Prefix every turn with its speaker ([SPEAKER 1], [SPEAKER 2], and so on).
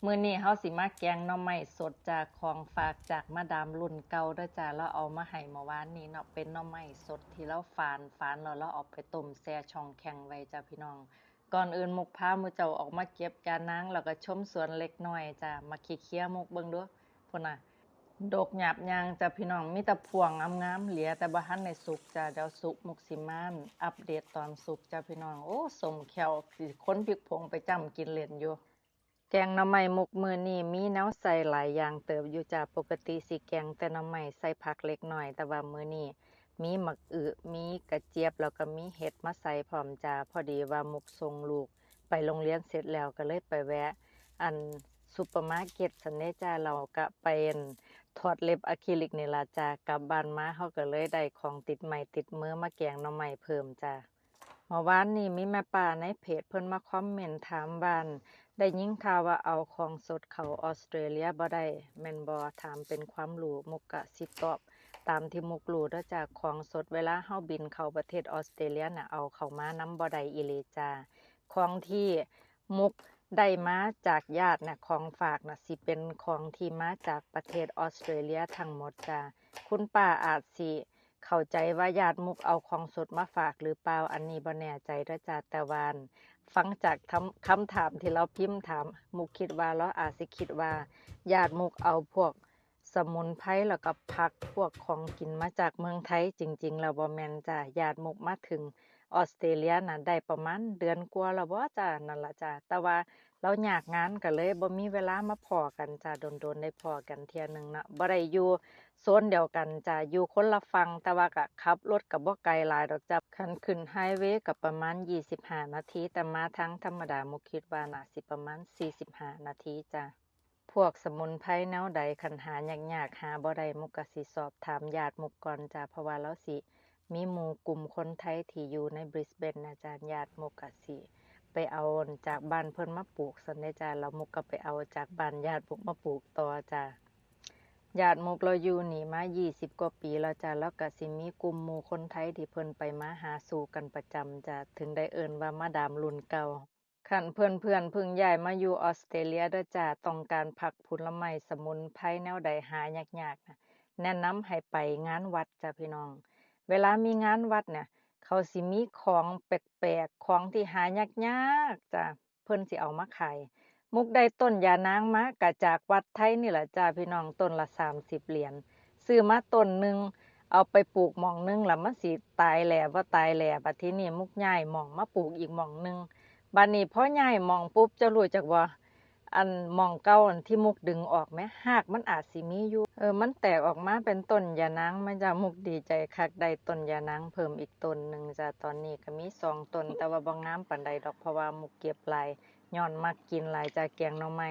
[SPEAKER 1] มื้อนี้เฮาสิมาแกงหน่อไม้สดจากของฝากจากมาดามรุ่นเก่าเด้อจ้าแล้วเอามาให้เมื่อวานนี้เนาะเป็นหน่อไม้สดที่เราฝานแล้วเราเอาไปต้มแช่ช่องแข็งไว้จ้าพี่น้องก่อนอื่นมุกพาหมู่เจ้าออกมาเก็บจานางแล้วก็ชมสวนเล็กน้อยจ้ามาเคลียร์มุกเบิ่งดูพุ่นน่ะดอกหยาบยางจ้าพี่น้องมีแต่พวงงามๆเหลือแต่บ่ทันได้สุกจ้าเดี๋ยวสุกมุกสิมาอัปเดตตอนสุกจ้าพี่น้องโอ้สมแขวสิคนพริกผงไปจ้ำกินเล่นอยู่ แกงหน่อไม้มุกมื้อนี้มีแนวใส่หลายอย่างเติบอยู่จ้าปกติสิแกงแต่หน่อไม้ใส่ผักเล็กน้อยแต่ว่ามื้อนี้มีหมักอึมีกระเจี๊ยบแล้วก็มีเห็ดมาใส่พร้อมจ้าพอดีว่ามุกส่งลูกไปโรงเรียนเสร็จแล้วก็เลยไปแวะอันซุปเปอร์มาร์เก็ตซันเด้จ้าเราก็ไปถอดเล็บอะคริลิกนี่ล่ะจ้ากลับบ้านมาเฮาก็เลยได้ของติดไม้ติดมือมาแกงหน่อไม้เพิ่มจ้าเมื่อวานนี้มีแม่ป้าในเพจเพิ่นมาคอมเมนต์ถามว่า ได้ยินข่าวว่าเอาของสดเข้าออสเตรเลียบ่ได้แม่นบ่ถามเป็นความรู้มุกก็สิตอบตามที่มุกรู้เด้อจ้าของสดเวลาเฮาบินเข้าประเทศออสเตรเลียน่ะเอาเข้ามานำบ่ได้อีหลีจ้าของที่มุกได้มาจากญาติน่ะของฝากน่ะสิเป็นของที่มาจากประเทศออสเตรเลียทั้งหมดจ้าคุณป้าอาจสิเข้าใจว่าญาติมุกเอาของสดมาฝากหรือเปล่าอันนี้บ่แน่ใจเด้อจ้าแต่ว่า ฟังจากคำถามที่เราพิมพ์ถามมุกคิดว่าเราอาจสิคิดว่าญาติมุกเอาพวกสมุนไพรแล้วก็ผักพวกของกินมาจากเมืองไทยจริงๆแล้วบ่แม่นจ้ะญาติมุกมาถึงออสเตรเลียน่ะได้ประมาณเดือนกว่าแล้วบ่จ้ะนั่นล่ะจ้ะแต่ว่าเรายากงานก็เลยบ่มีเวลามาพ้อกันจ้ะโดนๆได้พ้อกันเที่ยหนึ่งเนาะบ่ได้อยู่โซนเดียวกันจ้ะอยู่คนละฝั่งแต่ว่าก็ขับรถก็บ่ไกลหลายดอกจ้ะคันขึ้นไฮเวย์ก็ประมาณ25นาทีแต่มาทางธรรมดามุกคิดว่าน่าสิประมาณ45นาทีจ้ะพวกสมุนไพรแนวใดคันหายากๆหาบ่ได้มุกก็สิสอบถามญาติมุกก่อนจ้ะเพราะว่าเลาสิมีหมู่กลุ่มคนไทยที่อยู่ใน Brisbane น่ะจ้ะญาติมุกก็สิไปเอาจากบ้านเพิ่นมาปลูกซั้นเด้จ้ะแล้วมุกก็ไปเอาจากบ้านญาติมุกมาปลูกต่อจ้ะ ญาติมุกเราอยู่นี่มา20กว่าปีแล้วจ้ะแล้วก็สิมีกลุ่มหมู่คนไทยที่เพิ่นไปมาหาสู่กันประจำจ้ะถึงได้เอิ้นว่ามาดามรุ่นเก่าคันเพิ่นเพิ่งย้ายมาอยู่ออสเตรเลียเด้อจ้ะต้องการผักผลไม้สมุนไพรแนวใดหายากๆน่ะแนะนำให้ไปงานวัดจ้ะพี่น้องเวลามีงานวัดเนี่ยเขาสิมีของแปลกๆของที่หายากๆจ้ะเพิ่นสิเอามาขาย มุกได้ต้นยานางมากะจากวัดไทยนี่แหละจ้าพี่น้องต้นละ30เหรียญซื้อมาต้นหนึ่งเอาไปปลูกหม่องหนึงแล้วมันสิตายแหล่บ่ตายแหล่บัดทีนี้มุกย้ายหม่องมาปลูกอีกหม่องหนึงบัดนี้พอย้ายหม่องปุ๊บเจ้ารู้จักบ่อันหม่องเก่าอันที่มุกดึงออกแหมรากมันอาจสิมีอยู่มันแตกออกมาเป็นต้นยานางมาจ้ามุกดีใจคักได้ต้นยานางเพิ่มอีกต้นหนึ่งจ้าตอนนี้ก็มี2ต้นแต่ว่าบ่งามปานใดดอกเพราะว่ามุกเก็บหลาย ย้อนมักกินหลายจ้าแกงหน่อไม้